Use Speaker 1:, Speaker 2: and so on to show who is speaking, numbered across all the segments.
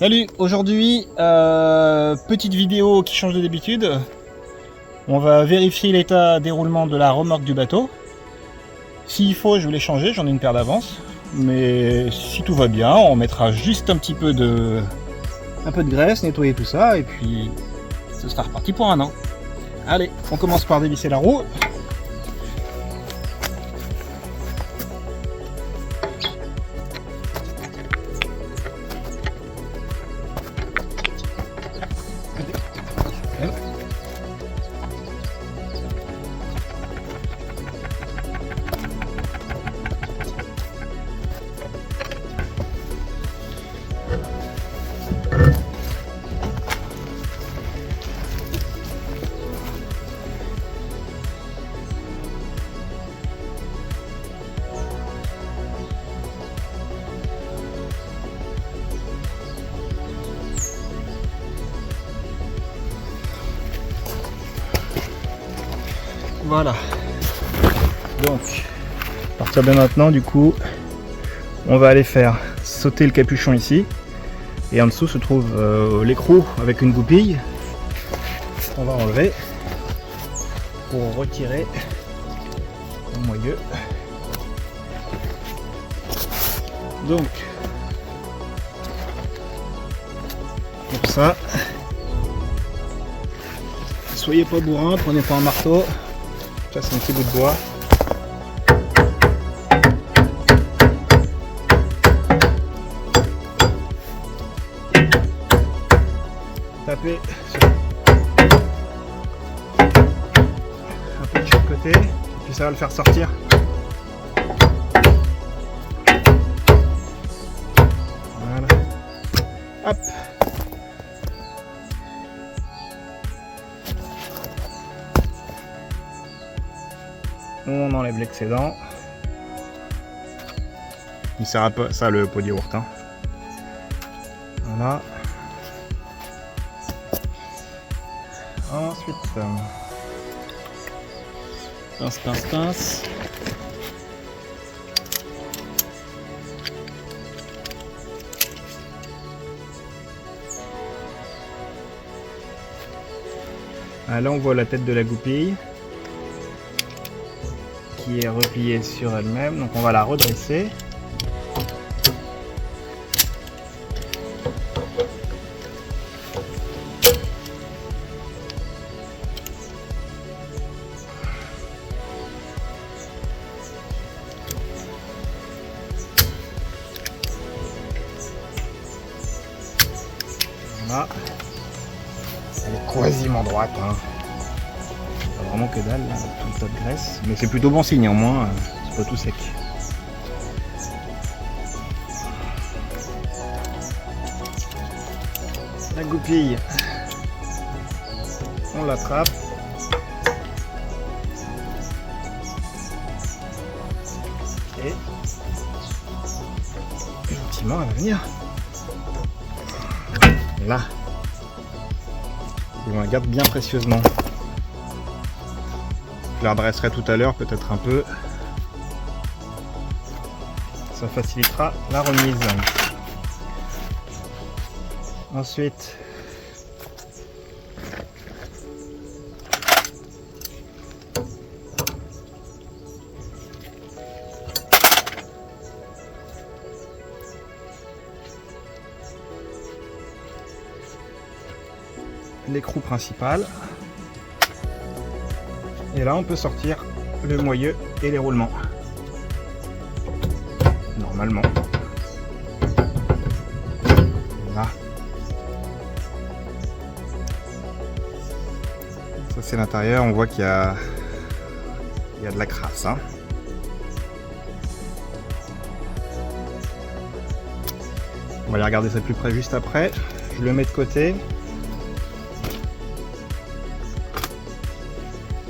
Speaker 1: Salut, aujourd'hui, petite vidéo qui change de d'habitude. On va vérifier l'état d'éroulement de la remorque du bateau. S'il faut, je vais les changer, j'en ai une paire d'avance. Mais si tout va bien, on mettra juste un peu de graisse, nettoyer tout ça, et puis ce sera reparti pour un an. Allez, on commence par dévisser la roue. Voilà. Donc, à partir de maintenant, du coup, on va aller faire sauter le capuchon ici. Et en dessous se trouve l'écrou avec une goupille. On va enlever pour retirer le moyeu. Donc, pour ça, soyez pas bourrin, prenez pas un marteau. Ça, c'est un petit bout de bois. Tapez un peu de chaque côté, et puis ça va le faire sortir. Voilà. Hop. On enlève l'excédent. Il sert à pas ça le pot de yaourt. Hein. Voilà. Ensuite, pince. Ah, là on voit la tête de la goupille qui est repliée sur elle-même, donc on va la redresser. Voilà. Elle est quasiment droite. Hein. Pas vraiment que dalle, là, tout le tas de graisse. Mais c'est plutôt bon signe, au moins, c'est pas tout sec. La goupille, on l'attrape. Et gentiment, elle va venir. Là. Et on la garde bien précieusement. Je la redresserai tout à l'heure, peut-être un peu. Ça facilitera la remise. Ensuite, l'écrou principal. Et là on peut sortir le moyeu et les roulements. Normalement. Là. Ça c'est l'intérieur, on voit qu'il y a de la crasse. Hein. On va aller regarder ça de plus près juste après. Je le mets de côté.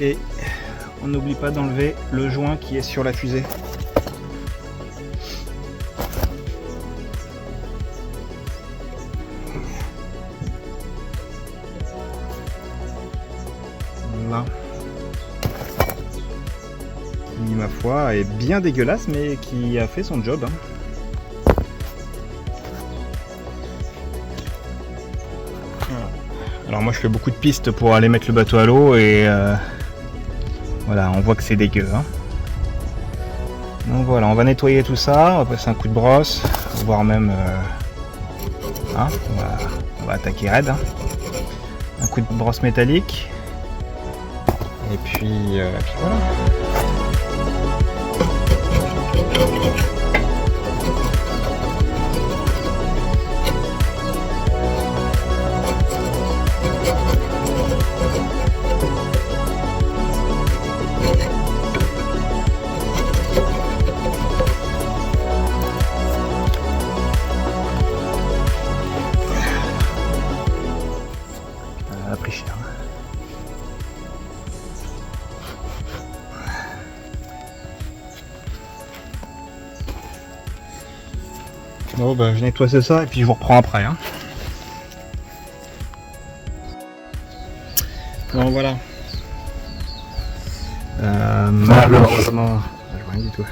Speaker 1: Et on n'oublie pas d'enlever le joint qui est sur la fusée. Voilà. Qui, ma foi, est bien dégueulasse, mais qui a fait son job. Hein. Alors moi je fais beaucoup de pistes pour aller mettre le bateau à l'eau et voilà, on voit que c'est dégueu. Hein. Donc voilà, on va nettoyer tout ça, on va passer un coup de brosse, voire même hein, on va attaquer raide. Hein. Un coup de brosse métallique. Et puis voilà. Ça a pris cher. Bon bah je nettoie ça et puis je vous reprends après. Hein. Bon voilà. Malheureusement, je vois rien du tout.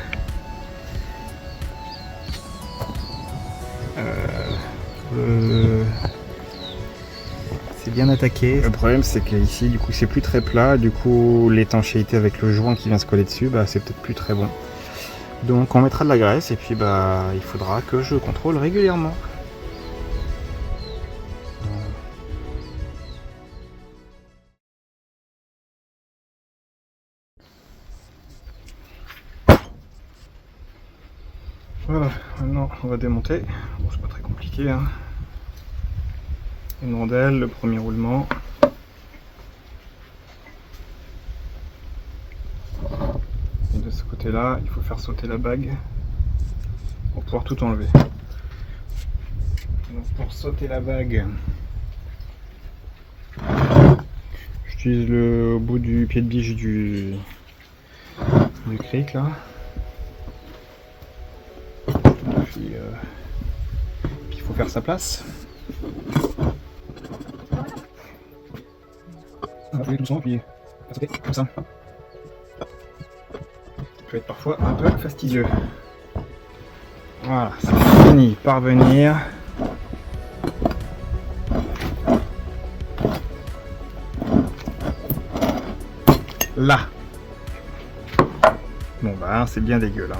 Speaker 1: C'est bien attaqué. Le problème c'est que ici du coup c'est plus très plat, du coup l'étanchéité avec le joint qui vient se coller dessus, bah c'est peut-être plus très bon. Donc on mettra de la graisse et puis bah il faudra que je contrôle régulièrement. Voilà, maintenant on va démonter. Bon, c'est pas très compliqué. Hein. Une rondelle, le premier roulement. Et de ce côté-là, il faut faire sauter la bague pour pouvoir tout enlever. Donc pour sauter la bague, j'utilise le bout du pied de biche du cric là. Puis il faut faire sa place. On va jouer doucement puis sauter comme ça. Ça peut être parfois un peu fastidieux. Voilà, ça finit par venir. Là. Bon bah c'est bien dégueu là.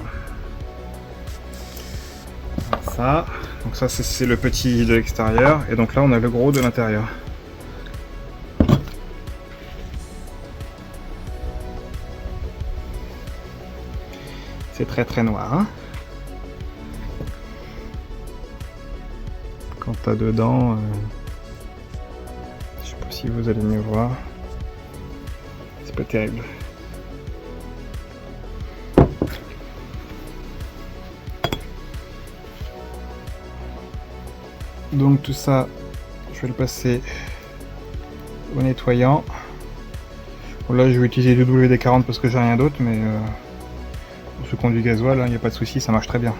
Speaker 1: Ça. Donc ça c'est le petit de l'extérieur. Et donc là on a le gros de l'intérieur. C'est très très noir. Hein, quand t'as dedans, je sais pas si vous allez mieux voir. C'est pas terrible. Donc tout ça, je vais le passer au nettoyant. Bon, là je vais utiliser du WD-40 parce que j'ai rien d'autre, mais pour ceux qui ont du gasoil, il n'y a pas de souci, ça marche très bien.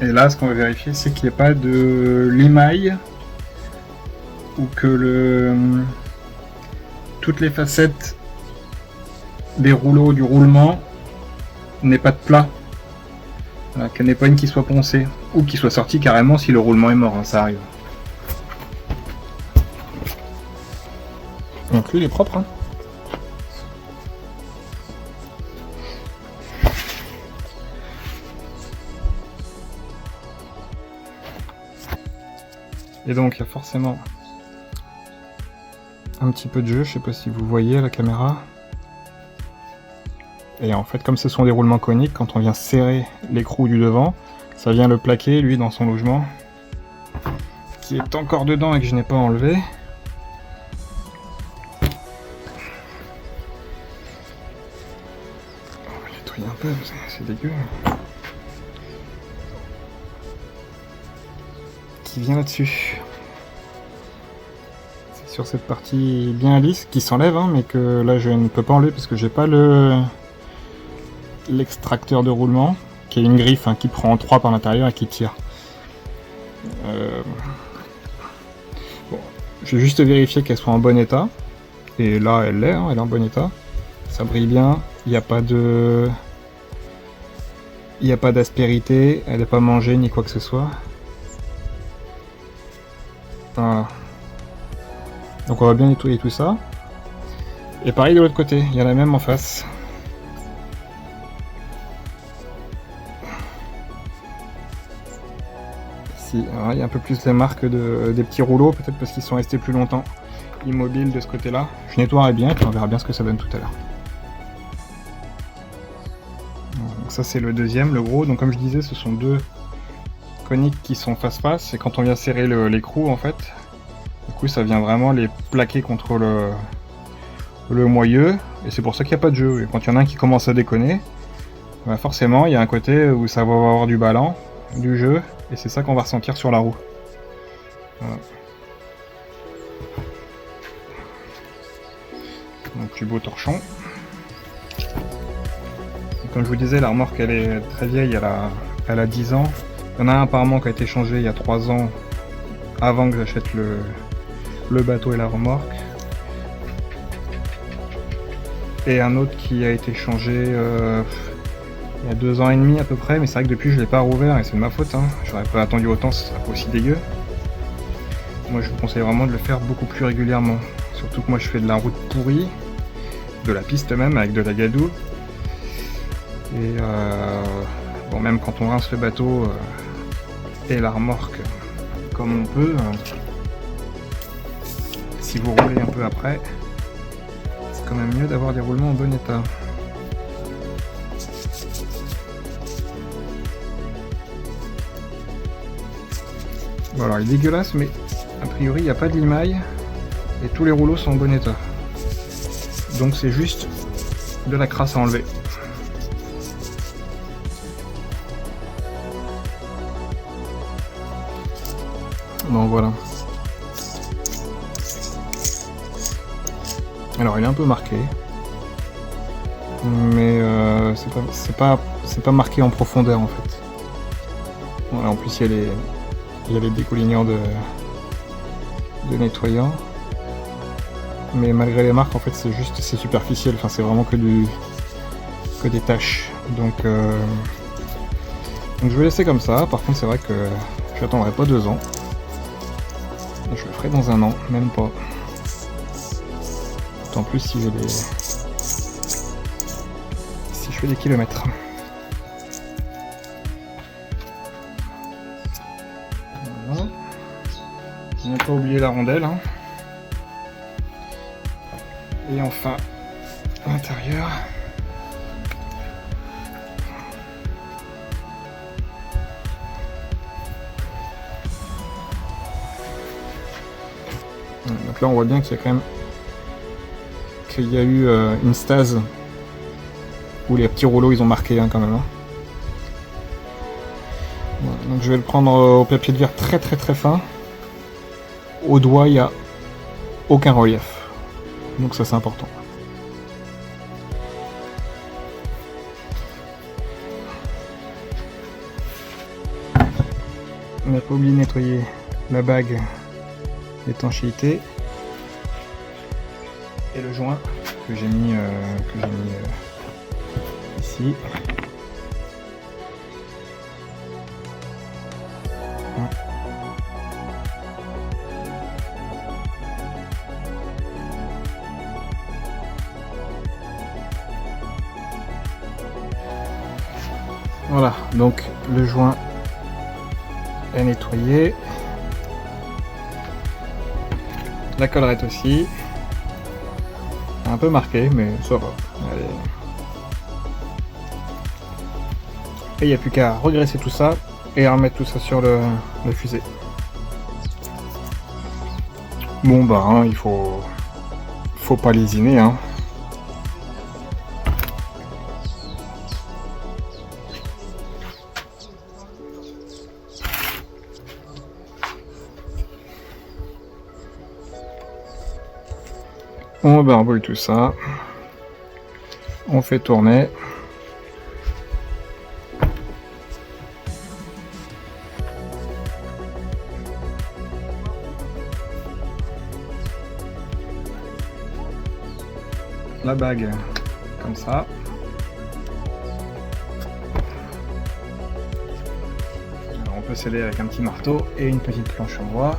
Speaker 1: Et là, ce qu'on va vérifier, c'est qu'il n'y ait pas de limaille ou que toutes les facettes des rouleaux du roulement n'aient pas de plat. Voilà, qu'il n'y en ait pas une qui soit poncée ou qui soit sortie carrément si le roulement est mort, hein, ça arrive. Donc lui, il est propre. Hein. Et donc il y a forcément un petit peu de jeu, je sais pas si vous voyez à la caméra. Et en fait comme ce sont des roulements coniques, quand on vient serrer l'écrou du devant, ça vient le plaquer lui dans son logement, qui est encore dedans et que je n'ai pas enlevé. On va nettoyer un peu, c'est dégueu. Qui vient là-dessus. C'est sur cette partie bien lisse qui s'enlève, hein, mais que là je ne peux pas enlever parce que j'ai pas l'extracteur de roulement, qui est une griffe hein, qui prend en 3 par l'intérieur et qui tire. Bon, je vais juste vérifier qu'elle soit en bon état. Et là, elle l'est, hein, elle est en bon état. Ça brille bien, il n'y a pas de... Il n'y a pas d'aspérité, elle n'est pas mangée ni quoi que ce soit. Voilà. Donc on va bien nettoyer tout ça. Et pareil de l'autre côté, il y en a même en face. Ici, il y a un peu plus les marques des petits rouleaux, peut-être parce qu'ils sont restés plus longtemps immobiles de ce côté-là. Je nettoierai bien et puis on verra bien ce que ça donne tout à l'heure. Donc ça c'est le deuxième, le gros. Donc comme je disais, ce sont deux coniques qui sont face-face. Et quand on vient serrer l'écrou en fait, du coup ça vient vraiment les plaquer contre le moyeu. Et c'est pour ça qu'il n'y a pas de jeu. Et quand il y en a un qui commence à déconner, bah forcément il y a un côté où ça va avoir du ballon, du jeu. Et c'est ça qu'on va ressentir sur la roue. Voilà. Donc du beau torchon. Et comme je vous disais, la remorque elle est très vieille, elle a 10 ans. Il y en a un apparemment qui a été changé il y a 3 ans avant que j'achète le bateau et la remorque. Et un autre qui a été changé il y a 2 ans et demi à peu près, mais c'est vrai que depuis je l'ai pas rouvert et c'est de ma faute, hein. J'aurais pas attendu autant, ce serait pas aussi dégueu. Moi je vous conseille vraiment de le faire beaucoup plus régulièrement. Surtout que moi je fais de la route pourrie, de la piste même avec de la gadoue. Et bon, même quand on rince le bateau et la remorque comme on peut, si vous roulez un peu après, c'est quand même mieux d'avoir des roulements en bon état. Bon, alors il est dégueulasse, mais a priori il n'y a pas de limaille et tous les rouleaux sont en bon état. Donc c'est juste de la crasse à enlever. Bon voilà. Alors il est un peu marqué, mais c'est pas marqué en profondeur en fait. Voilà, en plus il y a les dégoulinants de nettoyant. Mais malgré les marques, en fait, c'est superficiel. Enfin, c'est vraiment que des taches. Donc je vais laisser comme ça. Par contre, c'est vrai que je n'attendrai pas 2 ans. Et je le ferai dans 1 an, même pas. En plus, si je fais des kilomètres. Voilà. On n'a pas oublié la rondelle, hein. Et enfin, l'intérieur. Donc là, on voit bien qu'il y a quand même eu une stase où les petits rouleaux ils ont marqué, hein, quand même. Hein. Voilà, donc je vais le prendre au papier de verre très fin. Au doigt, il n'y a aucun relief. Donc ça c'est important. On n'a pas oublié de nettoyer la bague d'étanchéité et le joint que j'ai mis, ici. Voilà, donc le joint est nettoyé. La collerette aussi. Un peu marqué, mais ça va. Allez. Et il n'y a plus qu'à regresser tout ça et à remettre tout ça sur le fusée. Bon bah, hein, il faut pas lésiner, hein. On barbouille tout ça, on fait tourner. la bague comme ça. Alors on peut sceller avec un petit marteau et une petite planche en bois.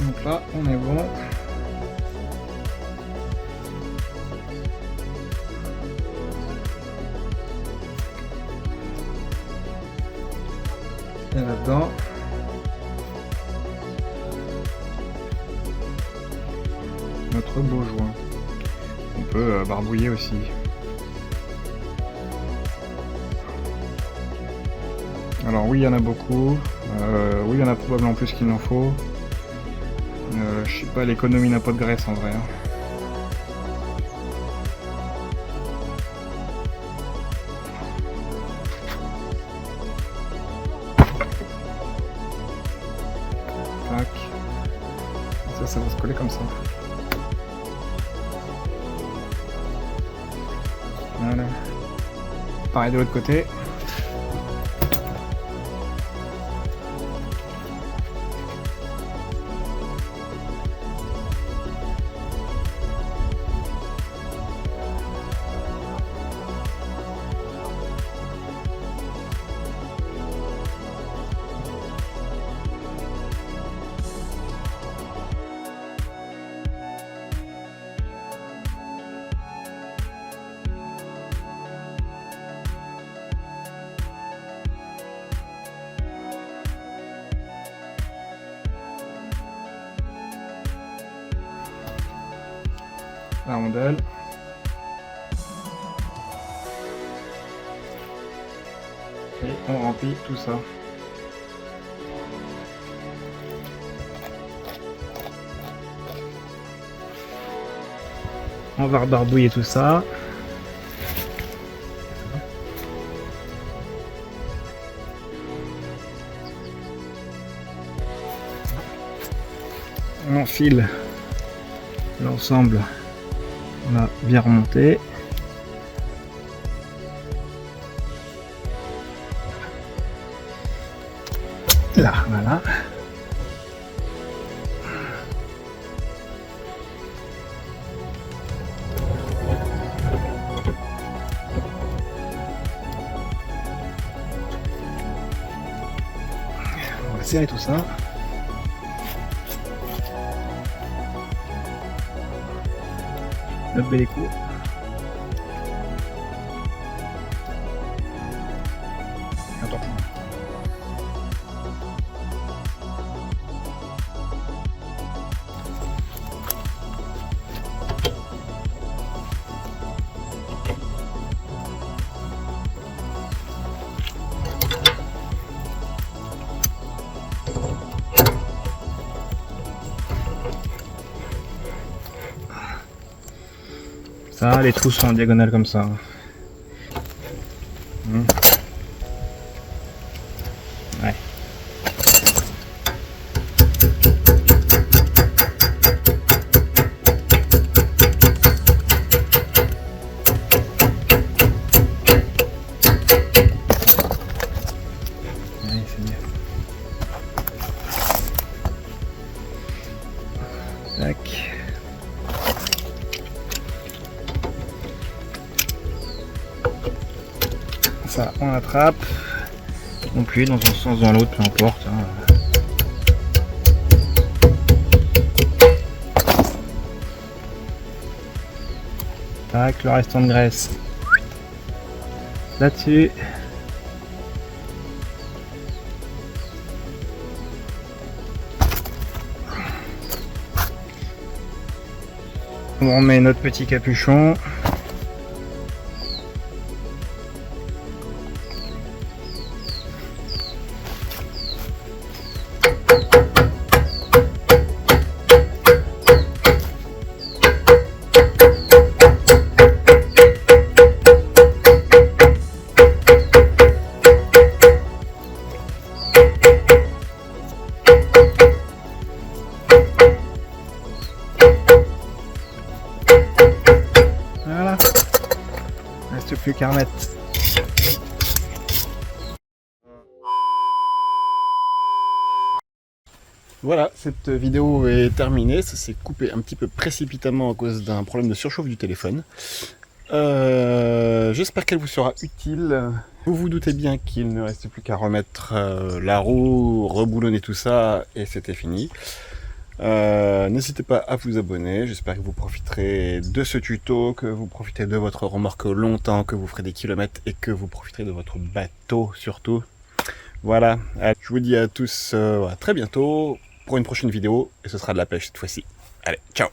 Speaker 1: Donc là on est bon. Et là-dedans, notre beau joint. On peut barbouiller aussi. Alors oui, il y en a beaucoup. Oui, il y en a probablement plus qu'il n'en faut. Je sais pas, l'économie n'a pas de graisse en vrai. Hein. Tac. Ça va se coller comme ça. Voilà. Pareil de l'autre côté. La rondelle. Et on remplit tout ça. On va rebarbouiller tout ça. On enfile l'ensemble. On a bien remonté. Là, voilà. On va serrer tout ça. Lever les coups. Attends. Ça, les trous sont en diagonale comme ça. Ouais. Allez, c'est bien. Tac. Ça, on attrape, on plie dans un sens, dans l'autre, peu importe. Hein. Tac, le restant de graisse là-dessus. On remet notre petit capuchon.
Speaker 2: Voilà, cette vidéo est terminée. Ça s'est coupé un petit peu précipitamment à cause d'un problème de surchauffe du téléphone. J'espère qu'elle vous sera utile. Vous vous doutez bien qu'il ne reste plus qu'à remettre la roue, reboulonner tout ça, et c'était fini. N'hésitez pas à vous abonner, j'espère que vous profiterez de ce tuto, que vous profiterez de votre remorque longtemps, que vous ferez des kilomètres et que vous profiterez de votre bateau surtout. Voilà, je vous dis à tous à très bientôt pour une prochaine vidéo, et ce sera de la pêche cette fois-ci. Allez, ciao!